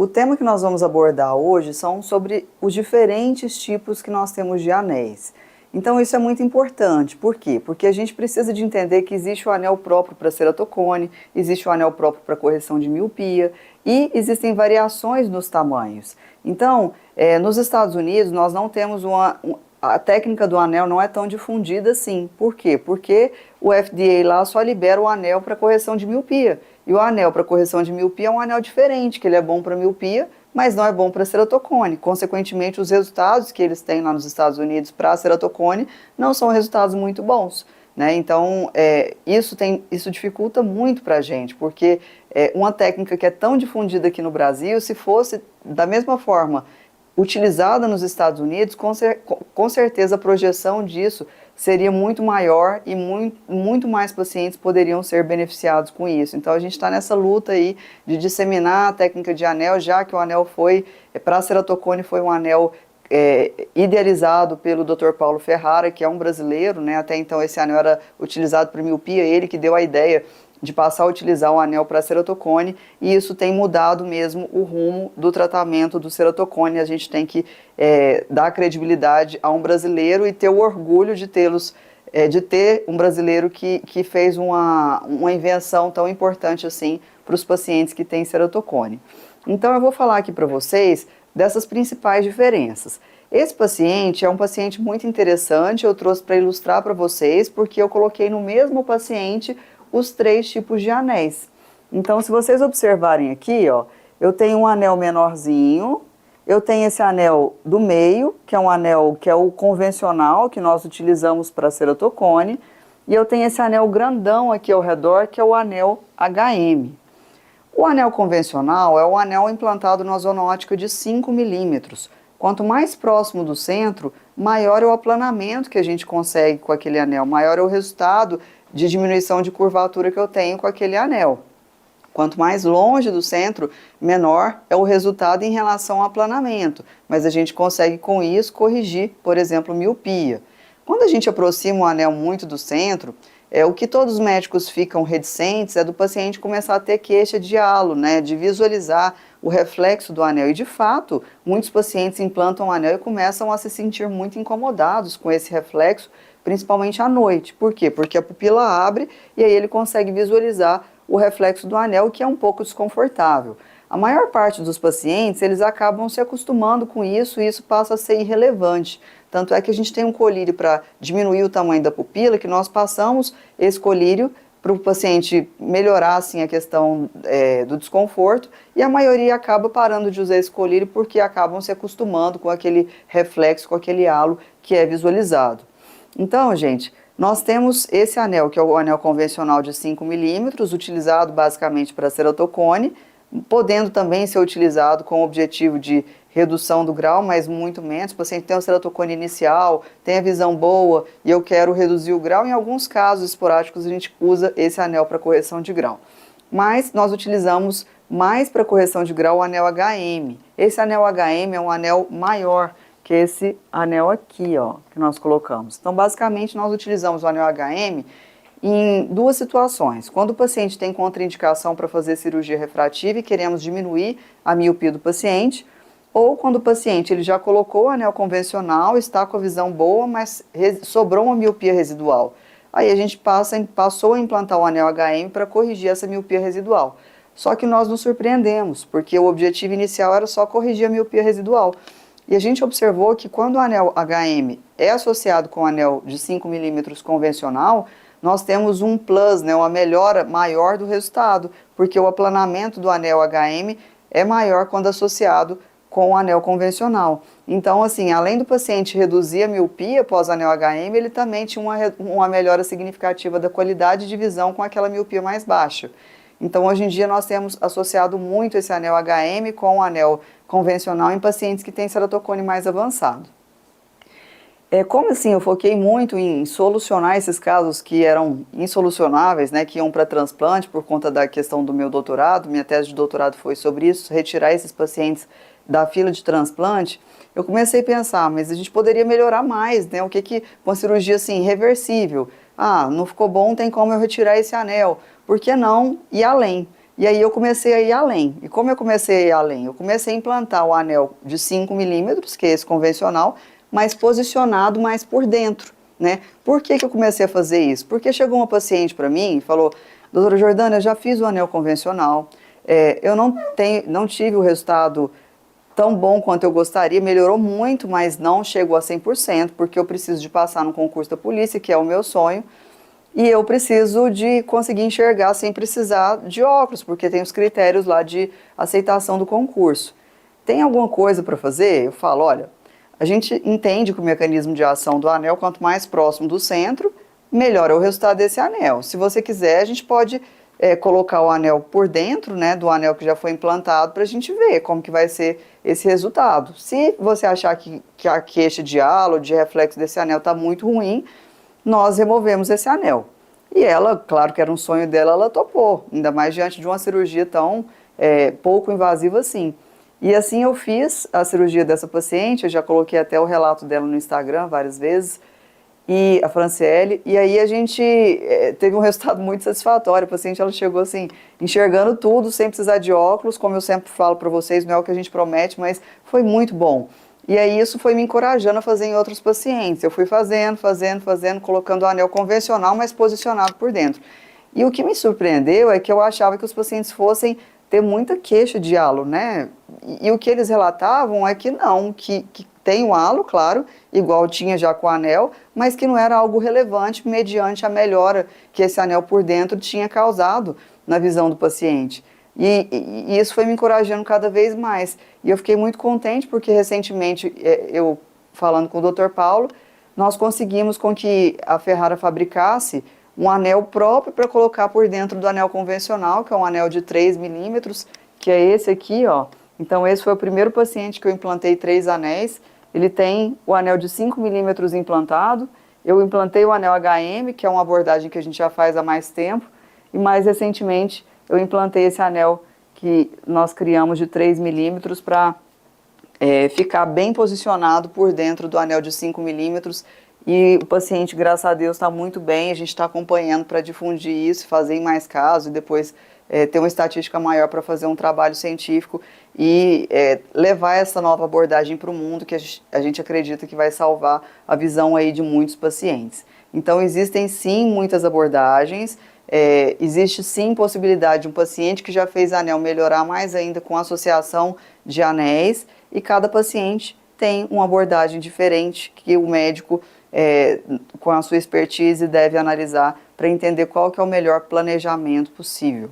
O tema que nós vamos abordar hoje são sobre os diferentes tipos que nós temos de anéis. Então isso é muito importante. Por quê? Porque a gente precisa de entender que existe o anel próprio para ceratocone, existe o anel próprio para correção de miopia e existem variações nos tamanhos. Então, nos Estados Unidos nós não temos a técnica do anel não é tão difundida assim. Por quê? Porque o FDA lá só libera o anel para correção de miopia. E o anel para correção de miopia é um anel diferente, que ele é bom para miopia, mas não é bom para ceratocone. Consequentemente, os resultados que eles têm lá nos Estados Unidos para ceratocone não são resultados muito bons. Né? Então, isso dificulta muito para a gente, porque uma técnica que é tão difundida aqui no Brasil, se fosse da mesma forma utilizada nos Estados Unidos, com certeza a projeção disso seria muito maior e muito mais pacientes poderiam ser beneficiados com isso. Então a gente está nessa luta aí de disseminar a técnica de anel, já que o anel para a ceratocone foi um anel idealizado pelo Dr. Paulo Ferrara, que é um brasileiro, né? Até então esse anel era utilizado para miopia, ele que deu a ideia de passar a utilizar o anel para ceratocone, e isso tem mudado mesmo o rumo do tratamento do ceratocone. A gente tem que dar credibilidade a um brasileiro e ter o orgulho de ter um brasileiro que fez uma invenção tão importante assim para os pacientes que têm ceratocone. Então eu vou falar aqui para vocês dessas principais diferenças. Esse paciente é um paciente muito interessante, eu trouxe para ilustrar para vocês, porque eu coloquei no mesmo paciente os 3 tipos de anéis. Então, se vocês observarem aqui, ó, eu tenho um anel menorzinho, eu tenho esse anel do meio, que é um anel que é o convencional, que nós utilizamos para ceratocone, e eu tenho esse anel grandão aqui ao redor, que é o anel HM. O anel convencional é o anel implantado na zona óptica de 5 milímetros. Quanto mais próximo do centro, maior é o aplanamento que a gente consegue com aquele anel, maior é o resultado de diminuição de curvatura que eu tenho com aquele anel. Quanto mais longe do centro, menor é o resultado em relação ao aplanamento, mas a gente consegue com isso corrigir, por exemplo, miopia. Quando a gente aproxima o anel muito do centro, o que todos os médicos ficam reticentes é do paciente começar a ter queixa de halo, né, de visualizar o reflexo do anel. E de fato, muitos pacientes implantam o anel e começam a se sentir muito incomodados com esse reflexo, principalmente à noite. Por quê? Porque a pupila abre e aí ele consegue visualizar o reflexo do anel, que é um pouco desconfortável. A maior parte dos pacientes, eles acabam se acostumando com isso e isso passa a ser irrelevante. Tanto é que a gente tem um colírio para diminuir o tamanho da pupila, que nós passamos esse colírio para o paciente melhorar assim, a questão do desconforto, e a maioria acaba parando de usar esse colírio porque acabam se acostumando com aquele reflexo, com aquele halo que é visualizado. Então, gente, nós temos esse anel, que é o anel convencional de 5 milímetros, utilizado basicamente para ceratocone, podendo também ser utilizado com o objetivo de redução do grau, mas muito menos. O paciente tem uma ceratocone inicial, tem a visão boa e eu quero reduzir o grau. Em alguns casos esporádicos a gente usa esse anel para correção de grau. Mas nós utilizamos mais para correção de grau o anel HM. Esse anel HM é um anel maior que esse anel aqui, ó, que nós colocamos. Então, basicamente, nós utilizamos o anel HM em 2 situações. Quando o paciente tem contraindicação para fazer cirurgia refrativa e queremos diminuir a miopia do paciente, ou quando o paciente ele já colocou o anel convencional, está com a visão boa, mas sobrou uma miopia residual. Aí a gente passou a implantar o anel HM para corrigir essa miopia residual. Só que nós nos surpreendemos, porque o objetivo inicial era só corrigir a miopia residual. E a gente observou que quando o anel HM é associado com o anel de 5 milímetros convencional, nós temos um plus, né, uma melhora maior do resultado, porque o aplanamento do anel HM é maior quando associado com o anel convencional. Então, assim, além do paciente reduzir a miopia após o anel HM, ele também tinha uma melhora significativa da qualidade de visão com aquela miopia mais baixa. Então, hoje em dia, nós temos associado muito esse anel HM com o anel convencional em pacientes que têm ceratocone mais avançado. Como assim, eu foquei muito em solucionar esses casos que eram insolucionáveis, né, que iam para transplante por conta da questão do meu doutorado, minha tese de doutorado foi sobre isso, retirar esses pacientes da fila de transplante. Eu comecei a pensar, mas a gente poderia melhorar mais, né, uma cirurgia assim, reversível. Ah, não ficou bom, tem como eu retirar esse anel, por que não ir além? E aí eu comecei a ir além. E como eu comecei a ir além? Eu comecei a implantar o anel de 5 milímetros, que é esse convencional, mas posicionado mais por dentro, né? Por que que eu comecei a fazer isso? Porque chegou uma paciente para mim e falou: doutora Jordana, eu já fiz o anel convencional, eu não tive o resultado tão bom quanto eu gostaria, melhorou muito, mas não chegou a 100%, porque eu preciso de passar no concurso da polícia, que é o meu sonho, e eu preciso de conseguir enxergar sem precisar de óculos, porque tem os critérios lá de aceitação do concurso. Tem alguma coisa para fazer? Eu falo, olha, a gente entende que o mecanismo de ação do anel, quanto mais próximo do centro, melhor é o resultado desse anel. Se você quiser, a gente pode colocar o anel por dentro, né, do anel que já foi implantado, para a gente ver como que vai ser esse resultado. Se você achar que a queixa de halo, de reflexo desse anel está muito ruim, nós removemos esse anel. E ela, claro que era um sonho dela, ela topou, ainda mais diante de uma cirurgia tão pouco invasiva assim. E assim eu fiz a cirurgia dessa paciente, eu já coloquei até o relato dela no Instagram várias vezes, e a Franciele, e aí a gente teve um resultado muito satisfatório. A paciente, ela chegou assim, enxergando tudo, sem precisar de óculos, como eu sempre falo para vocês, não é o que a gente promete, mas foi muito bom. E aí isso foi me encorajando a fazer em outros pacientes. Eu fui fazendo, colocando o anel convencional, mas posicionado por dentro. E o que me surpreendeu é que eu achava que os pacientes fossem ter muita queixa de halo, né? E o que eles relatavam é que não, que tem o halo, claro, igual tinha já com o anel, mas que não era algo relevante mediante a melhora que esse anel por dentro tinha causado na visão do paciente. E isso foi me encorajando cada vez mais. E eu fiquei muito contente porque recentemente, eu falando com o Dr. Paulo, nós conseguimos com que a Ferrara fabricasse um anel próprio para colocar por dentro do anel convencional, que é um anel de 3 milímetros, que é esse aqui, ó. Então esse foi o primeiro paciente que eu implantei 3 anéis. Ele tem o anel de 5 milímetros implantado. Eu implantei o anel HM, que é uma abordagem que a gente já faz há mais tempo. E mais recentemente eu implantei esse anel que nós criamos de 3 milímetros para ficar bem posicionado por dentro do anel de 5 milímetros. E o paciente, graças a Deus, está muito bem. A gente está acompanhando para difundir isso, fazer em mais casos e depois ter uma estatística maior para fazer um trabalho científico e levar essa nova abordagem para o mundo, que a gente acredita que vai salvar a visão aí de muitos pacientes. Então existem sim muitas abordagens, existe sim possibilidade de um paciente que já fez anel melhorar mais ainda com associação de anéis, e cada paciente tem uma abordagem diferente que o médico, com a sua expertise, deve analisar para entender qual que é o melhor planejamento possível.